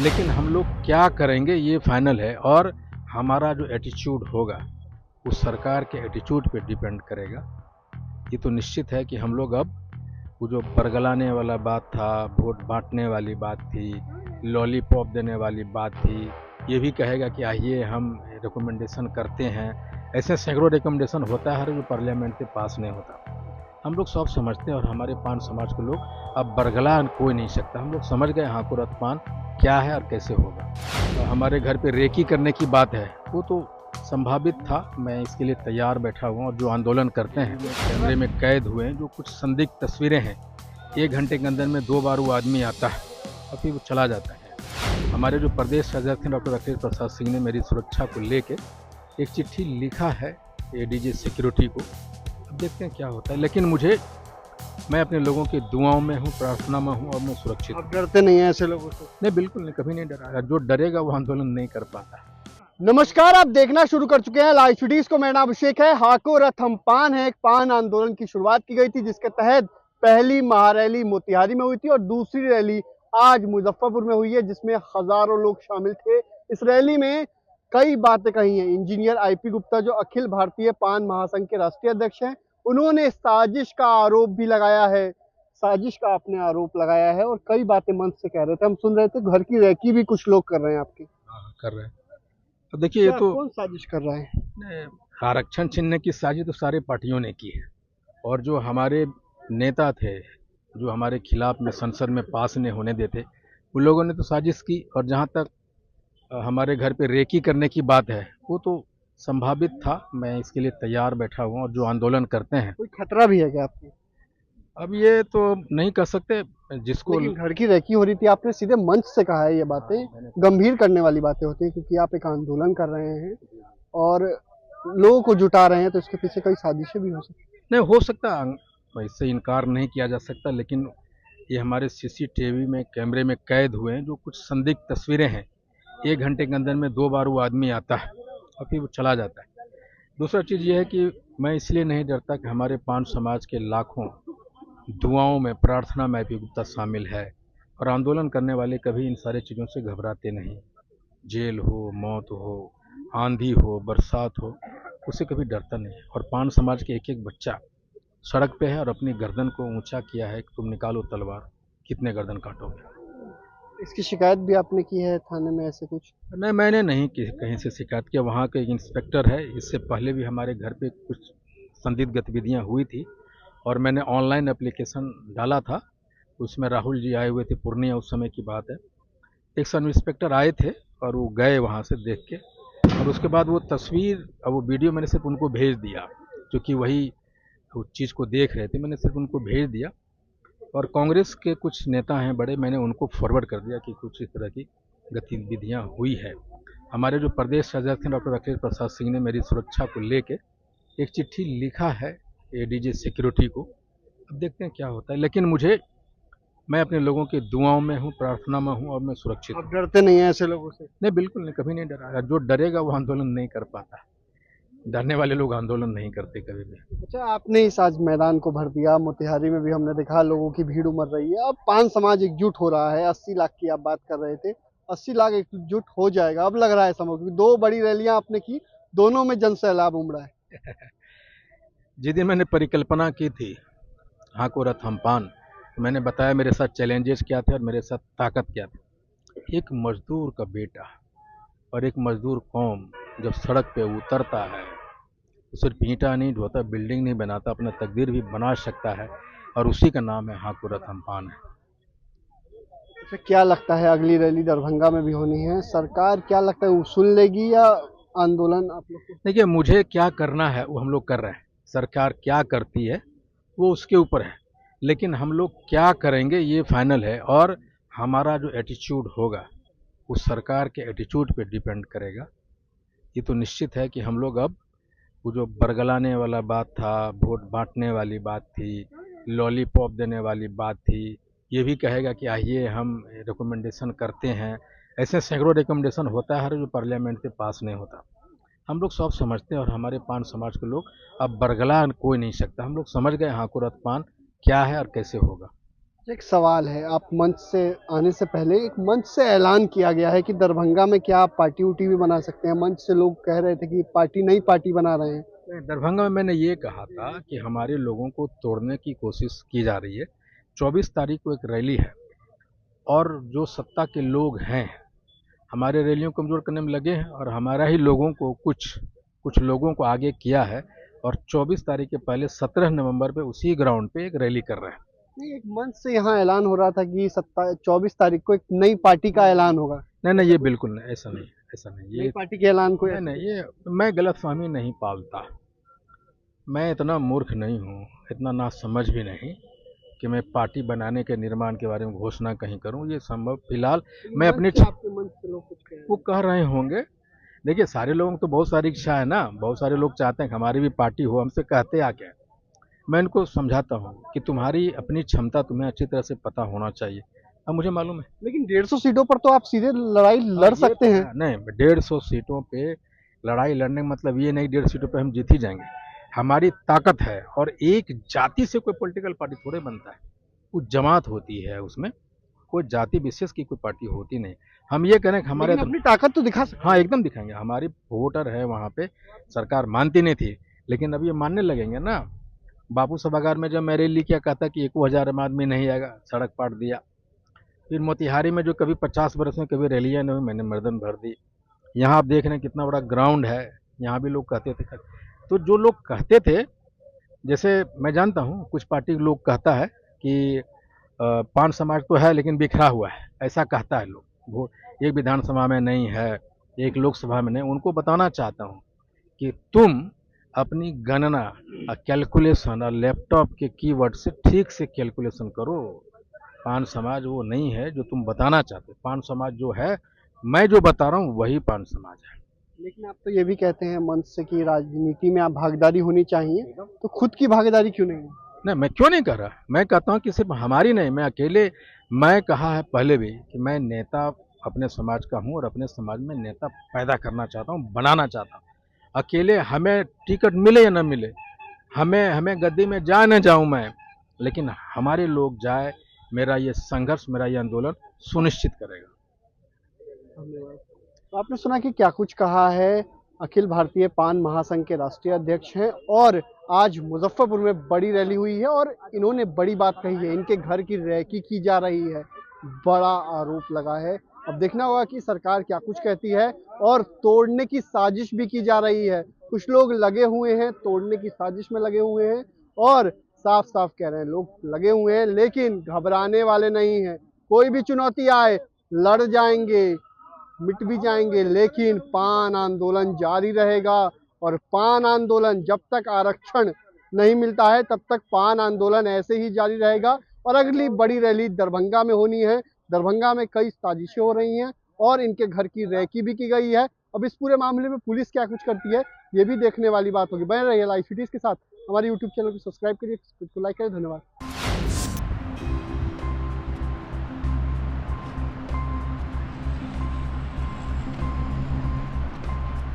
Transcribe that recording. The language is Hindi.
लेकिन हम लोग क्या करेंगे ये फाइनल है। और हमारा जो एटीट्यूड होगा उस सरकार के एटीट्यूड पे डिपेंड करेगा। ये तो निश्चित है कि हम लोग अब वो जो बरगलाने वाला बात था, वोट बांटने वाली बात थी, लॉलीपॉप देने वाली बात थी, ये भी कहेगा कि आइए हम रिकमेंडेशन करते हैं। ऐसे सैकड़ों रिकमेंडेशन होता है जो पार्लियामेंट से पास नहीं होता। हम लोग सब समझते हैं और हमारे पान समाज के लोग अब बरगला कोई नहीं सकता। हम लोग समझ गए हाकुरत पान क्या है और कैसे होगा। हमारे घर पे रेकी करने की बात है वो तो संभावित था। मैं इसके लिए तैयार बैठा हुआ। और जो आंदोलन करते हैं, जो कैमरे में कैद हुए हैं, जो कुछ संदिग्ध तस्वीरें हैं, 1 घंटे के अंदर में 2 बार वो आदमी आता है और फिर वो चला जाता है। हमारे जो प्रदेश अध्यक्ष हैं डॉक्टर अखिलेश प्रसाद सिंह ने मेरी सुरक्षा को लेके एक चिट्ठी लिखा है एडीजी सिक्योरिटी को। अब देखते हैं क्या होता है। लेकिन मैं अपने लोगों की दुआओं में हूँ, प्रार्थना में हूँ और मैं सुरक्षित हूँ। आप डरते नहीं हैं ऐसे लोगों से? नहीं, बिल्कुल नहीं, कभी नहीं डरा। जो डरेगा वो आंदोलन नहीं कर पाता। नमस्कार, आप देखना शुरू कर चुके हैं लाइव सिटीज को। मेरा नाम अभिषेक है। हाको रथ हम पान है। एक पान आंदोलन की शुरुआत की गई थी जिसके तहत पहली महारैली मोतिहारी में हुई थी और दूसरी रैली आज मुजफ्फरपुर में हुई है जिसमें हजारों लोग शामिल थे। इस रैली में कई बातें कही हैं। इंजीनियर आईपी गुप्ता जो अखिल भारतीय पान महासंघ के राष्ट्रीय अध्यक्ष हैं, उन्होंने साजिश का आरोप भी लगाया है। साजिश का आपने आरोप लगाया है और कई बातें मंच से कह रहे थे। हम सुन रहे थे घर की रैकी भी कुछ लोग कर रहे हैं आपकी। हाँ, कर रहे हैं। अब देखिए, ये क्या तो कौन साजिश कर रहा है? आरक्षण छीनने की साजिश तो सारे पार्टियों ने की है। और जो हमारे नेता थे, जो हमारे खिलाफ में संसद में पास नहीं होने देते, उन लोगों ने तो साजिश की। और जहाँ तक हमारे घर पे रेकी करने की बात है वो तो संभावित था। मैं इसके लिए तैयार बैठा हुआ। और जो आंदोलन करते हैं, कोई खतरा भी है क्या आपकी? अब ये तो नहीं कर सकते जिसको। लेकिन घर की रैकी हो रही थी, आपने सीधे मंच से कहा है ये बातें गंभीर करने वाली बातें होती हैं क्योंकि आप एक आंदोलन कर रहे हैं और लोगों को जुटा रहे हैं, तो इसके पीछे कई साजिशें भी हो सकती नहीं हो सकता, इससे इनकार नहीं किया जा सकता। लेकिन ये हमारे सीसीटीवी में कैमरे में कैद हुए हैं जो कुछ संदिग्ध तस्वीरें हैं। 1 घंटे के अंदर में 2 बार वो आदमी आता है और फिर वो चला जाता है। दूसरा चीज़ ये है कि मैं इसलिए नहीं डरता कि हमारे पान समाज के लाखों दुआओं में, प्रार्थना में भी गुप्ता शामिल है। और आंदोलन करने वाले कभी इन सारी चीज़ों से घबराते नहीं। जेल हो, मौत हो, आंधी हो, बरसात हो, उससे कभी डरता नहीं। और पान समाज के एक एक बच्चा सड़क पे है और अपनी गर्दन को ऊंचा किया है कि तुम निकालो तलवार, कितने गर्दन काटोगे। है। इसकी शिकायत भी आपने की है थाने में ऐसे कुछ? नहीं, मैंने नहीं कहीं से शिकायत किया। वहाँ के इंस्पेक्टर है, इससे पहले भी हमारे घर पे कुछ संदिग्ध गतिविधियाँ हुई थी और मैंने ऑनलाइन एप्लीकेशन डाला था। उसमें राहुल जी आए हुए थे पूर्णिया, उस समय की बात है। एक सब इंस्पेक्टर आए थे और वो गए वहाँ से देख के। और उसके बाद वो तस्वीर और वो वीडियो मैंने सिर्फ उनको भेज दिया, क्योंकि वही उस चीज़ को देख रहे थे। मैंने सिर्फ उनको भेज दिया। और कांग्रेस के कुछ नेता हैं बड़े, मैंने उनको फॉरवर्ड कर दिया कि कुछ इस तरह की गतिविधियाँ हुई है। हमारे जो प्रदेश अध्यक्ष हैं डॉक्टर अखिलेश प्रसाद सिंह ने मेरी सुरक्षा को लेके एक चिट्ठी लिखा है एडीजी सिक्योरिटी को। अब देखते हैं क्या होता है। लेकिन मैं अपने लोगों की दुआओं में हूँ, प्रार्थना में हूँ और मैं सुरक्षित आप हूँ। डरते नहीं हैं ऐसे लोगों से? नहीं, बिल्कुल नहीं, कभी नहीं डरा। जो डरेगा वो आंदोलन नहीं कर पाता। डरने वाले लोग आंदोलन नहीं करते कभी भी। अच्छा, आपने इस आज मैदान को भर दिया। मोतिहारी में भी हमने देखा लोगों की भीड़ उमड़ रही है। अब पान समाज एकजुट हो रहा है। 80 लाख की आप बात कर रहे थे, 80 लाख एकजुट हो जाएगा अब लग रहा है समय, क्योंकि 2 बड़ी रैलियां आपने की, दोनों में जन सैलाब उमड़ा है। जिस दिन मैंने परिकल्पना की थी हाको रथ हम पान, तो मैंने बताया मेरे साथ चैलेंजेस क्या थे और मेरे साथ ताकत क्या थी। एक मजदूर का बेटा और एक मजदूर कौम जब सड़क पे उतरता है तो सिर्फ ईंटा नहीं ढोता, बिल्डिंग नहीं बनाता, अपना तकदीर भी बना सकता है। और उसी का नाम है हाको रथ हम पान है। अच्छा, क्या लगता है अगली रैली दरभंगा में भी होनी है? सरकार क्या लगता है वो सुन लेगी या आंदोलन आप लोग को? देखिए, मुझे क्या करना है वो हम लोग कर रहे हैं। सरकार क्या करती है वो उसके ऊपर है। लेकिन हम लोग क्या करेंगे ये फाइनल है। और हमारा जो एटीट्यूड होगा उस सरकार के एटीट्यूड पे डिपेंड करेगा। ये तो निश्चित है कि हम लोग अब वो जो बरगलाने वाला बात था, वोट बांटने वाली बात थी, लॉलीपॉप देने वाली बात थी, ये भी कहेगा कि आइए हम रिकमेंडेशन करते हैं। ऐसे सैकड़ों रिकमेंडेशन होता है जो पार्लियामेंट से पास नहीं होता। हम लोग सब समझते हैं और हमारे पान समाज के लोग अब बरगला कोई नहीं सकता। हम लोग समझ गए हाकुरत पान क्या है और कैसे होगा। एक सवाल है, आप मंच से आने से पहले एक मंच से ऐलान किया गया है कि दरभंगा में क्या आप पार्टी उटी भी बना सकते हैं। मंच से लोग कह रहे थे कि पार्टी नई पार्टी बना रहे हैं। नहीं, दरभंगा में मैंने ये कहा था कि हमारे लोगों को तोड़ने की कोशिश की जा रही है। 24 तारीख को एक रैली है और जो सत्ता के लोग हैं हमारे रैलियों को कमज़ोर करने में लगे हैं और हमारा ही लोगों को कुछ कुछ लोगों को आगे किया है और 24 तारीख के पहले 17 नवंबर पे उसी ग्राउंड पे एक रैली कर रहे हैं। नहीं, एक मंच से यहाँ ऐलान हो रहा था कि 24 तारीख को एक नई पार्टी का ऐलान होगा। नहीं नहीं, ये बिल्कुल नहीं, ऐसा नहीं, ऐसा नहीं, नई ये पार्टी के ऐलान को नहीं नहीं, ये मैं गलतफहमी नहीं पालता। मैं इतना मूर्ख नहीं हूँ, इतना नासमझ भी नहीं कि मैं पार्टी बनाने के निर्माण के बारे में घोषणा कहीं करूँ। ये संभव फिलहाल मैं अपनी आपके मंच से लोग कुछ कह रहे वो कह रहे होंगे। देखिए, सारे लोगों को तो बहुत सारी इच्छा है ना, बहुत सारे लोग चाहते हैं कि हमारी भी पार्टी हो, हमसे कहते आ क्या। मैं इनको समझाता हूँ कि तुम्हारी अपनी क्षमता तुम्हें अच्छी तरह से पता होना चाहिए। अब मुझे मालूम है। लेकिन 150 सीटों पर तो आप सीधे लड़ाई हाँ, लड़ ये सकते तो हैं। है। नहीं, 150 सीटों पे लड़ाई लड़ने का मतलब ये नहीं 150 सीटों पे हम जीत ही जाएंगे। हमारी ताकत है और एक जाति से कोई पॉलिटिकल पार्टी थोड़े बनता है। कुछ जमात होती है उसमें, कोई जाति विशेष की कोई पार्टी होती नहीं। हम ये करें कि हमारे लेकिन अपनी ताकत तो दिखा सकते हाँ, एकदम दिखाएंगे। हमारी वोटर है वहाँ पे, सरकार मानती नहीं थी, लेकिन अब ये मानने लगेंगे ना। बापू सभागार में जब मैं रैली किया, कहता कि 1000 आदमी नहीं आएगा, सड़क पाट दिया। फिर मोतिहारी में जो कभी 50 बरस में कभी रैलियाँ नहीं हुई, मैंने मर्दन भर दी। यहाँ आप देख रहे हैं कितना बड़ा ग्राउंड है, यहाँ भी लोग कहते थे। तो जो लोग कहते थे, जैसे मैं जानता हूँ कुछ पार्टी के लोग कहता है कि पान समाज तो है लेकिन बिखरा हुआ है, ऐसा कहता है लोग। वो एक विधानसभा में नहीं है, एक लोकसभा में नहीं। उनको बताना चाहता हूँ कि तुम अपनी गणना कैलकुलेशन और लैपटॉप के कीवर्ड से ठीक से कैलकुलेशन करो। पान समाज वो नहीं है जो तुम बताना चाहते। पान समाज जो है, मैं जो बता रहा हूँ वही पान समाज है। लेकिन आप तो ये भी कहते हैं मंच से कि राजनीति में आप भागीदारी होनी चाहिए, तो खुद की भागीदारी क्यों नहीं है? नहीं, मैं क्यों नहीं कर रहा। मैं कहता हूँ कि सिर्फ हमारी नहीं, मैं अकेले। मैं कहा है पहले भी कि मैं नेता अपने समाज का हूँ और अपने समाज में नेता पैदा करना चाहता हूँ, बनाना चाहता हूँ। अकेले हमें टिकट मिले या न मिले, हमें हमें गद्दी में जाए न जाऊँ मैं, लेकिन हमारे लोग जाए। मेरा ये संघर्ष, मेरा ये आंदोलन सुनिश्चित करेगा। धन्यवाद। तो आपने सुना कि क्या कुछ कहा है। अखिल भारतीय पान महासंघ के राष्ट्रीय अध्यक्ष हैं और आज मुजफ्फरपुर में बड़ी रैली हुई है और इन्होंने बड़ी बात कही है। इनके घर की रैकी की जा रही है, बड़ा आरोप लगा है। अब देखना होगा कि सरकार क्या कुछ कहती है और तोड़ने की साजिश भी की जा रही है। कुछ लोग लगे हुए हैं, तोड़ने की साजिश में लगे हुए हैं और साफ साफ कह रहे हैं लोग लगे हुए हैं, लेकिन घबराने वाले नहीं हैं। कोई भी चुनौती आए, लड़ जाएंगे, मिट भी जाएंगे, लेकिन पान आंदोलन जारी रहेगा। और पान आंदोलन जब तक आरक्षण नहीं मिलता है तब तक पान आंदोलन ऐसे ही जारी रहेगा। और अगली बड़ी रैली दरभंगा में होनी है। दरभंगा में कई साजिशें हो रही हैं और इनके घर की रैकी भी की गई है। अब इस पूरे मामले में पुलिस क्या कुछ करती है, ये भी देखने वाली बात होगी। बने रहिए लाइव सिटीज के साथ। हमारे यूट्यूब चैनल को सब्सक्राइब करिए, लाइक करिए। धन्यवाद।